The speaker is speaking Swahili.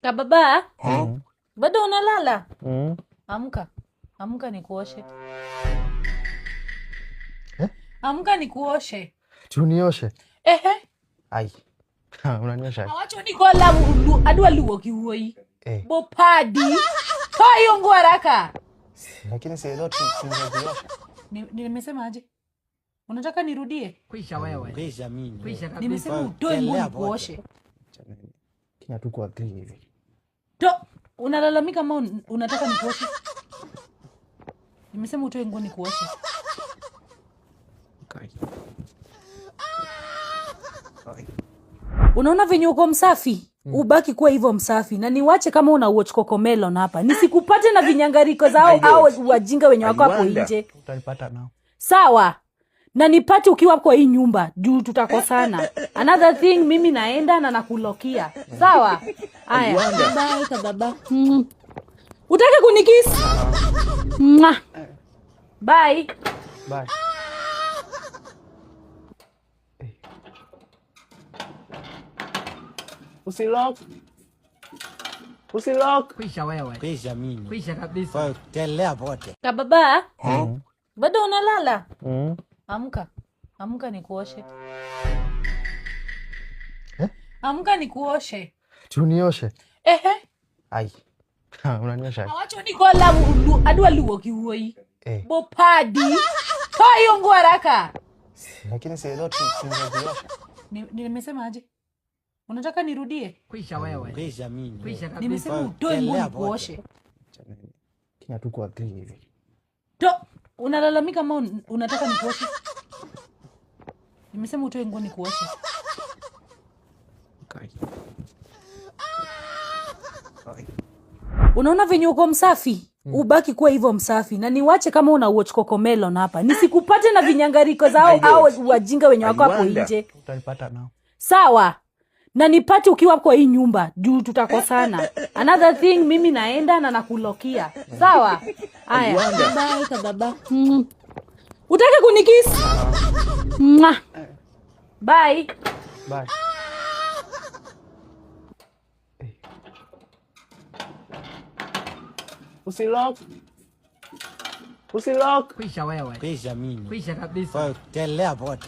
Kababa, bado unalala? Amka. Amka nikuoshe. Amka nikuoshe. Tunioshe. Ehe. Ai. Unaniosha. Awacho nikola adwa luo kiwoi. Bopadi. Toa hiyo nguo haraka. Lakini sasa tunaziosha. Nimesema aje? Unataka nirudie? Kwisha wewe. Kwisha mimi. Kwisha kabisa. Nimesema utoe nguo nikuoshe. Kina tu kwa green hivi. To, unalalamika kama unataka nikuoshe? Nimesema utoe nguo nikuoshe. Kai. Unaona venye uko msafi? Ubaki kuwa hivyo msafi. Na niwache kama una watch Cocomelon hapa. Nisikupate na vinyangariko zao au wajinga wenye wako hapo nje. Utanipata nao. Sawa. Na nipate ukiwa kwa hii nyumba. Juu tutakosana. Another thing, mimi naenda na nakulokia. Sawa? Aya. Bye kababa. Utake kunikiss? Bye. Bye. Usilock. Usilock. Kwisha wewe. Kwisha mimi. Kwisha kabisa. Kwa telea pote. Kababa. Bado unalala? Amka. Amka nikuoshe. Amka nikuoshe. Tunioshe. Ehe. Ai. Unaniosha. Awacho nikola adwa luo kiwoi. Bopadi. Toa hiyo nguo haraka. Lakini sasa tunaziosha. Nimesema aje? Unataka nirudie? Kwisha wewe. Kwisha mimi. Kwisha kabisa. Nimesema utoe nguo nikuoshe. Kina tu kwa green hivi. To, unalalamika kama unataka nikuoshe? Nimesema utoe nguo nikuoshe. Kai. Unaona venye uko msafi? Ubaki kuwa hivyo msafi. Na niwache kama una watch Cocomelon hapa. Nisikupate na vinyangariko zao au wajinga wenye wako hapo nje. Utanipata nao. Sawa. Na nipate ukiwa kwa hii nyumba. Juu tutakosana. Another thing, mimi naenda na nakulokia. Sawa? Aya. Bye kababa. Utake kunikiss? Bye. Bye. Usilock. Usilock. Kwisha wewe. Kwisha mimi. Kwisha kabisa. Kwa telea pote.